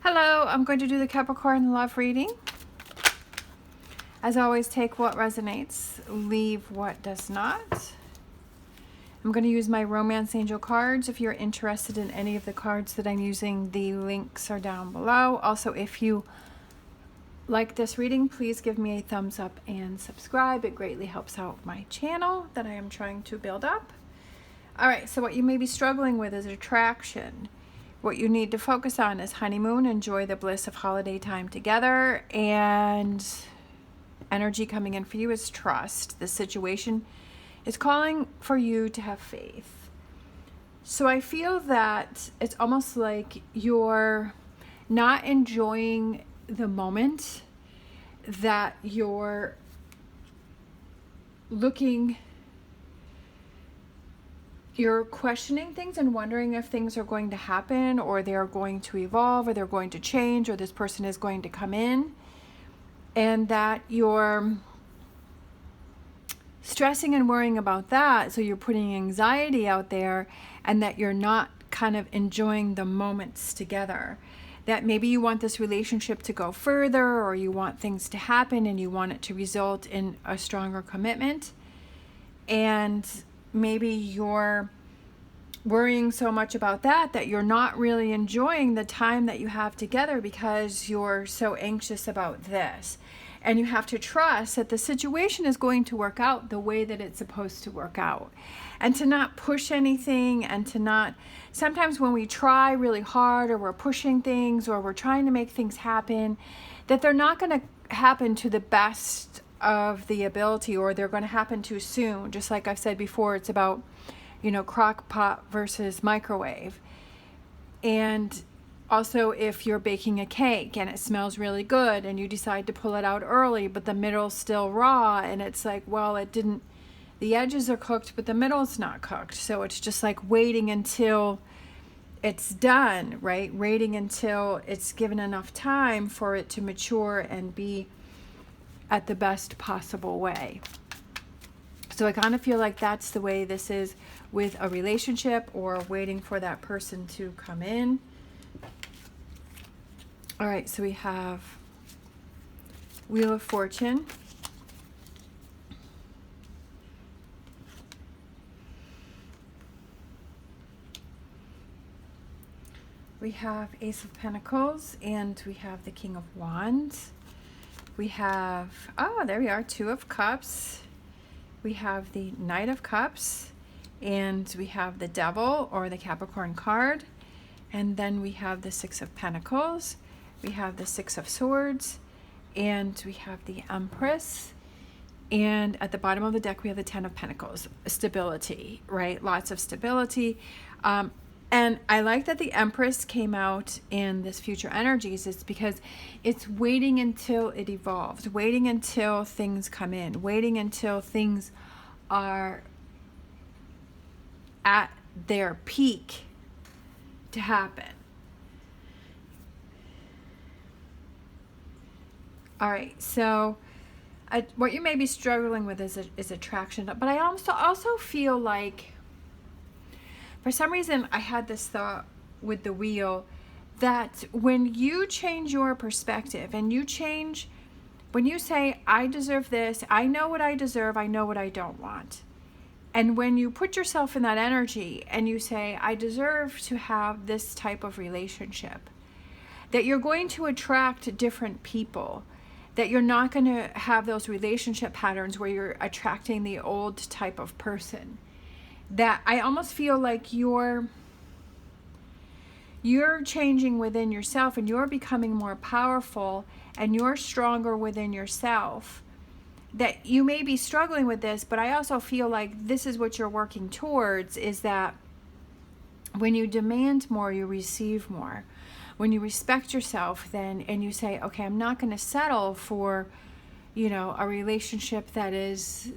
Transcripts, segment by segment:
Hello, I'm going to do the Capricorn love reading. As always, take what resonates, leave what does not. I'm going to use my Romance Angel cards. If you're interested in any of the cards that I'm using, the links are down below. Also, if you like this reading, please give me a thumbs up and subscribe. It greatly helps out my channel that I am trying to build up. All right, so what you may be struggling with is attraction. What you need to focus on is honeymoon, enjoy the bliss of holiday time together, and energy coming in for you is trust. The situation is calling for you to have faith. So I feel that it's almost like you're not enjoying the moment, that you're you're questioning things and wondering if things are going to happen, or they're going to evolve, or they're going to change, or this person is going to come in, and that you're stressing and worrying about that. So you're putting anxiety out there, and that you're not kind of enjoying the moments together. That maybe you want this relationship to go further, or you want things to happen and you want it to result in a stronger commitment. And maybe you're worrying so much about that you're not really enjoying the time that you have together because you're so anxious about this. And you have to trust that the situation is going to work out the way that it's supposed to work out. And to not push anything, and to not, sometimes when we try really hard, or we're pushing things, or we're trying to make things happen, that they're not going to happen to the best of the ability, or they're going to happen too soon. Just like I've said before, it's about, crock pot versus microwave. And also, if you're baking a cake and it smells really good and you decide to pull it out early, but the middle's still raw, and it's like, well, the edges are cooked, but the middle's not cooked. So it's just like waiting until it's done, right? Waiting until it's given enough time for it to mature and be at the best possible way. So I kind of feel like that's the way this is with a relationship, or waiting for that person to come in. All right, so we have Wheel of Fortune. We have Ace of Pentacles, and we have the King of Wands. We have, there we are, Two of Cups. We have the Knight of Cups, and we have the Devil, or the Capricorn card. And then we have the Six of Pentacles. We have the Six of Swords, and we have the Empress. And at the bottom of the deck, we have the Ten of Pentacles. Stability, right? Lots of stability. And I like that the Empress came out in this future energies. It's because it's waiting until it evolves, waiting until things come in, waiting until things are at their peak to happen. All right, so what you may be struggling with is attraction, but I also feel like, for some reason, I had this thought with the wheel, that when you change your perspective, and when you say, I deserve this, I know what I deserve, I know what I don't want. And when you put yourself in that energy and you say, I deserve to have this type of relationship, that you're going to attract different people, that you're not going to have those relationship patterns where you're attracting the old type of person. That I almost feel like you're changing within yourself, and you're becoming more powerful, and you're stronger within yourself. That you may be struggling with this, but I also feel like this is what you're working towards, is that when you demand more, you receive more. When you respect yourself, then, and you say, okay, I'm not going to settle for, a relationship that is,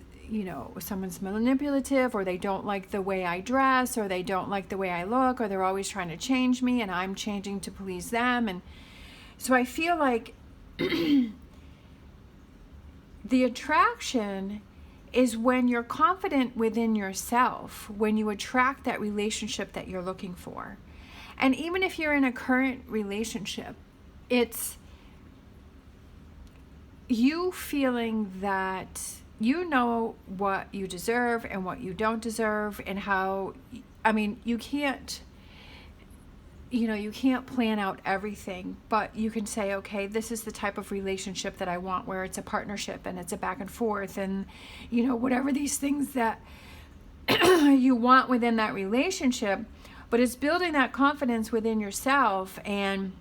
someone's manipulative, or they don't like the way I dress, or they don't like the way I look, or they're always trying to change me and I'm changing to please them. And so I feel like the attraction is when you're confident within yourself, when you attract that relationship that you're looking for. And even if you're in a current relationship, it's you feeling that you know what you deserve and what you don't deserve, and how, I mean, you can't plan out everything, but you can say, okay, this is the type of relationship that I want, where it's a partnership and it's a back and forth, and whatever these things that you want within that relationship. But it's building that confidence within yourself and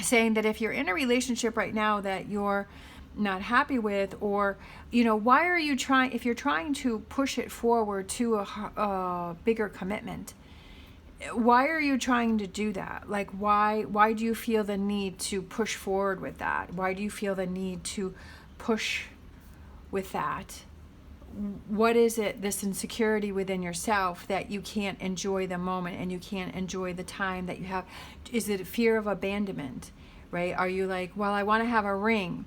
saying that if you're in a relationship right now that you're not happy with, or why are you trying, if you're trying to push it forward to a bigger commitment, why are you trying to do that? Like, why do you feel the need to push forward with that? Why do you feel the need to push with that? What is it, this insecurity within yourself, that you can't enjoy the moment and you can't enjoy the time that you have? Is it fear of abandonment, right? Are you like, well, I want to have a ring,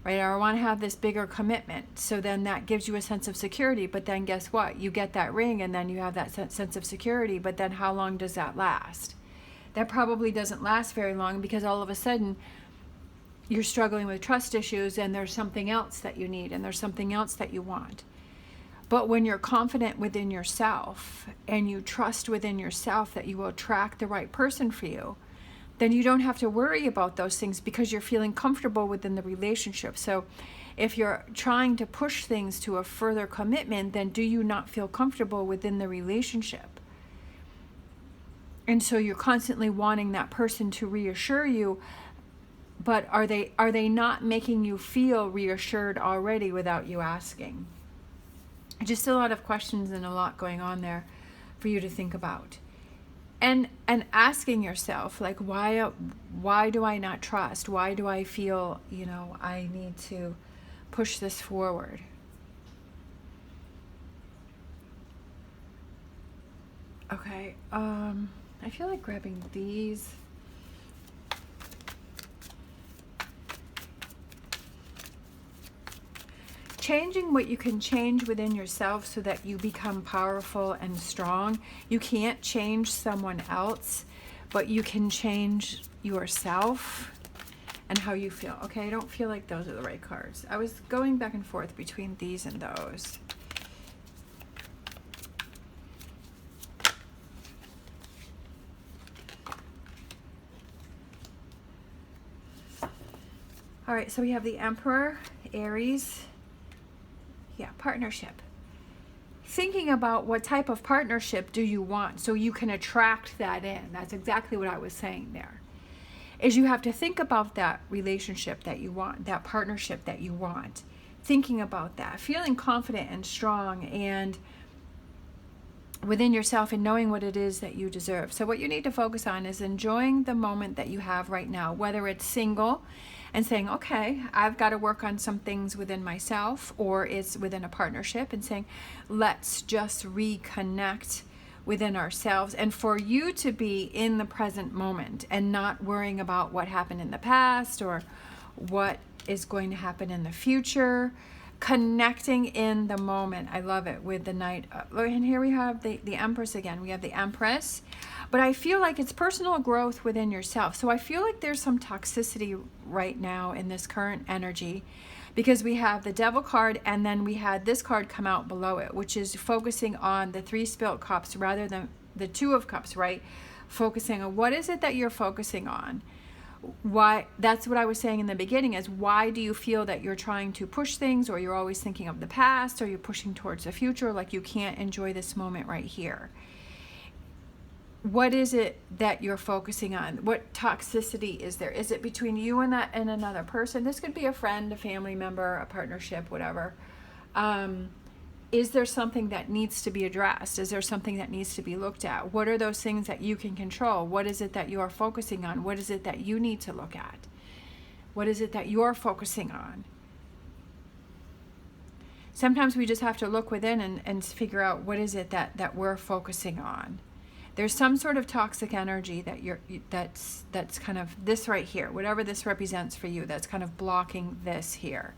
right? Or I want to have this bigger commitment. So then that gives you a sense of security. But then guess what? You get that ring and then you have that sense of security. But then how long does that last? That probably doesn't last very long, because all of a sudden you're struggling with trust issues, and there's something else that you need, and there's something else that you want. But when you're confident within yourself and you trust within yourself that you will attract the right person for you, then you don't have to worry about those things, because you're feeling comfortable within the relationship. So if you're trying to push things to a further commitment, then do you not feel comfortable within the relationship? And so you're constantly wanting that person to reassure you, but are they not making you feel reassured already without you asking? Just a lot of questions and a lot going on there for you to think about. And asking yourself, like, why do I not trust? Why do I feel, I need to push this forward? Okay, I feel like grabbing these. Changing what you can change within yourself so that you become powerful and strong. You can't change someone else, but you can change yourself and how you feel. Okay, I don't feel like those are the right cards. I was going back and forth between these and those. All right, so we have the Emperor, Aries. Yeah, partnership. Thinking about what type of partnership do you want so you can attract that in. That's exactly what I was saying there. Is you have to think about that relationship that you want, that partnership that you want. Thinking about that, feeling confident and strong and within yourself and knowing what it is that you deserve. So what you need to focus on is enjoying the moment that you have right now, whether it's single and saying, okay, I've got to work on some things within myself, or it's within a partnership and saying, let's just reconnect within ourselves, and for you to be in the present moment and not worrying about what happened in the past or what is going to happen in the future. Connecting in the moment. I love it with the Knight. And here we have the Empress again. We have the Empress. But I feel like it's personal growth within yourself. So I feel like there's some toxicity right now in this current energy, because we have the Devil card and then we had this card come out below it, which is focusing on the 3 spilt cups rather than the 2 of cups, right? Focusing on what is it that you're focusing on? Why? That's what I was saying in the beginning, is why do you feel that you're trying to push things, or you're always thinking of the past, or you're pushing towards the future, like you can't enjoy this moment right here? What is it that you're focusing on? What toxicity is there? Is it between you and another person? This could be a friend, a family member, a partnership, whatever. Is there something that needs to be addressed? Is there something that needs to be looked at? What are those things that you can control? What is it that you are focusing on? What is it that you need to look at? What is it that you're focusing on? Sometimes we just have to look within and figure out what is it that we're focusing on. There's some sort of toxic energy that's kind of this right here, whatever this represents for you, that's kind of blocking this here.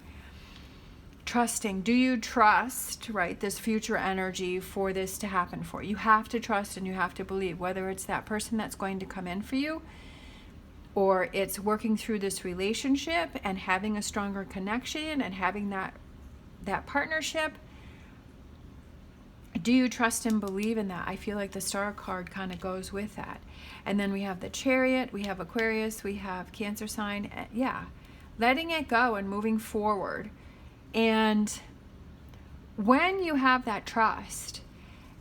Trusting. Do you trust, right, this future energy for this to happen for you? You have to trust and you have to believe, whether it's that person that's going to come in for you, or it's working through this relationship and having a stronger connection and having that partnership. Do you trust and believe in that? I feel like the Star card kind of goes with that. And then we have the Chariot, we have Aquarius, we have Cancer sign. Yeah, letting it go and moving forward. And when you have that trust,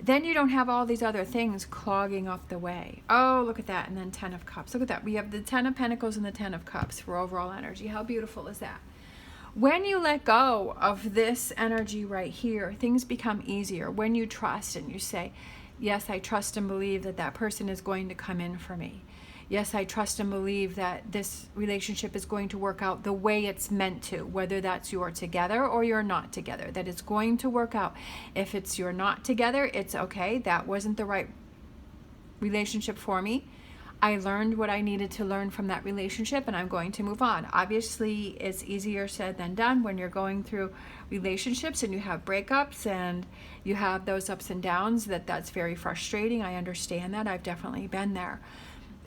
then you don't have all these other things clogging up the way. Oh, look at that. And then 10 of Cups. Look at that. We have the 10 of Pentacles and the 10 of Cups for overall energy. How beautiful is that? When you let go of this energy right here, things become easier. When you trust and you say, yes, I trust and believe that that person is going to come in for me. Yes, I trust and believe that this relationship is going to work out the way it's meant to, whether that's you're together or you're not together, that it's going to work out. If it's you're not together, it's okay. That wasn't the right relationship for me. I learned what I needed to learn from that relationship, and I'm going to move on. Obviously, it's easier said than done when you're going through relationships and you have breakups and you have those ups and downs. That's very frustrating. I understand that. I've definitely been there.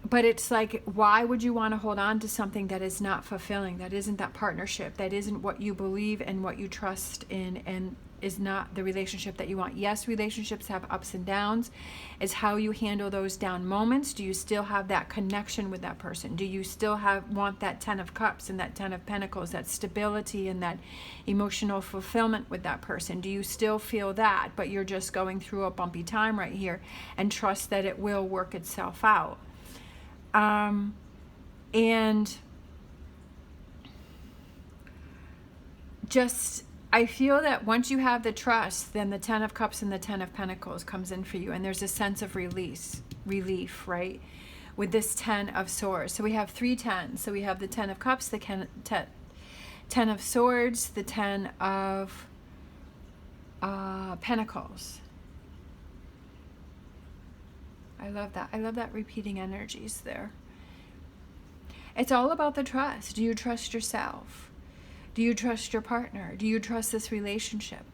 But it's like, why would you want to hold on to something that is not fulfilling, that isn't that partnership, that isn't what you believe and what you trust in, and is not the relationship that you want? Yes, relationships have ups and downs. It's how you handle those down moments. Do you still have that connection with that person? Do you still want that 10 of Cups and that 10 of Pentacles, that stability and that emotional fulfillment with that person? Do you still feel that, but you're just going through a bumpy time right here and trust that it will work itself out? And just, I feel that once you have the trust, then the 10 of Cups and the 10 of Pentacles comes in for you. And there's a sense of relief, right? With this 10 of Swords. So we have 3 10s. So we have the 10 of Cups, the 10 of Swords, the 10 of Pentacles. I love that. I love that repeating energies there. It's all about the trust. Do you trust yourself? Do you trust your partner? Do you trust this relationship?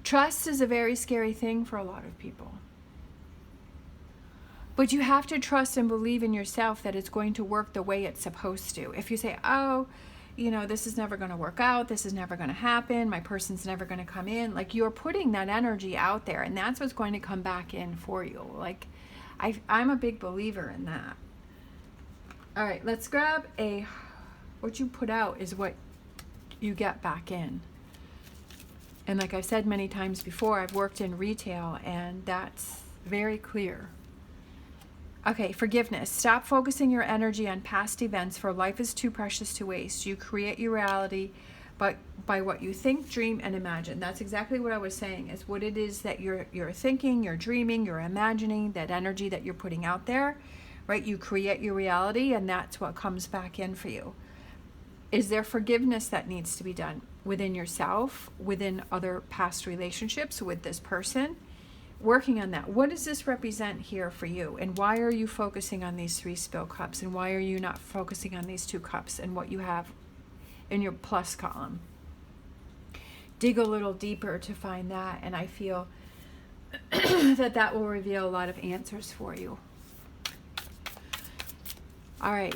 Trust is a very scary thing for a lot of people. But you have to trust and believe in yourself that it's going to work the way it's supposed to. If you say, oh, you know, this is never going to work out, this is never going to happen, my person's never going to come in, like, you're putting that energy out there, and that's what's going to come back in for you. Like, I'm a big believer in that. All right, let's grab what you put out is what you get back in. And like I've said many times before, I've worked in retail, and that's very clear. Okay, forgiveness. Stop focusing your energy on past events, for life is too precious to waste. You create your reality by what you think, dream, and imagine. That's exactly what I was saying, is what it is that you're thinking, you're dreaming, you're imagining, that energy that you're putting out there, right? You create your reality, and that's what comes back in for you. Is there forgiveness that needs to be done within yourself, within other past relationships, with this person? Working on that. What does this represent here for you? And why are you focusing on these 3 spilled cups? And why are you not focusing on these 2 cups and what you have in your plus column? Dig a little deeper to find that, and I feel that will reveal a lot of answers for you. All right,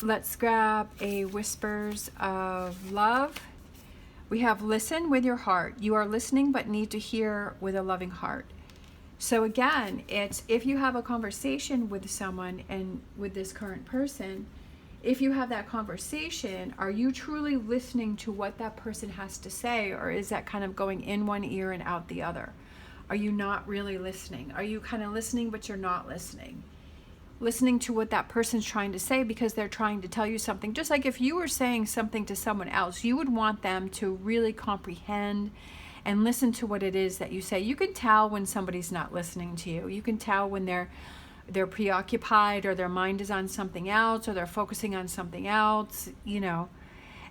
let's grab a Whispers of Love. We have listen with your heart. You are listening but need to hear with a loving heart. So again, it's if you have a conversation with someone and with this current person, if you have that conversation, are you truly listening to what that person has to say, or is that kind of going in one ear and out the other? Are you not really listening? Are you kind of listening but you're not listening? Listening to what that person's trying to say because they're trying to tell you something. Just like if you were saying something to someone else, you would want them to really comprehend and listen to what it is that you say. You can tell when somebody's not listening to you. You can tell when they're preoccupied, or their mind is on something else, or they're focusing on something else, you know.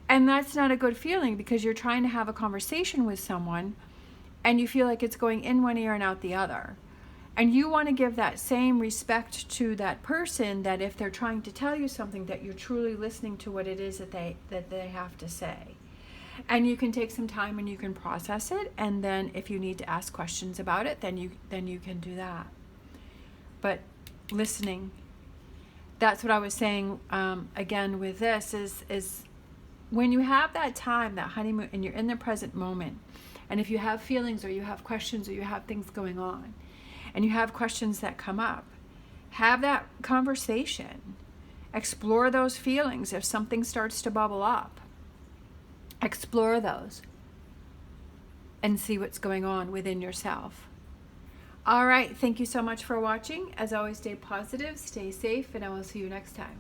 And that's not a good feeling, because you're trying to have a conversation with someone and you feel like it's going in one ear and out the other. And you want to give that same respect to that person, that if they're trying to tell you something, that you're truly listening to what it is that they have to say. And you can take some time and you can process it, and then if you need to ask questions about it, then you can do that. But listening that's what I was saying again with this is when you have that time, that honeymoon, and you're in the present moment, and if you have feelings or you have questions or you have things going on and you have questions that come up, have that conversation. Explore those feelings. If something starts to bubble up, explore those and see what's going on within yourself. All right. Thank you so much for watching. As always, stay positive, stay safe, and I will see you next time.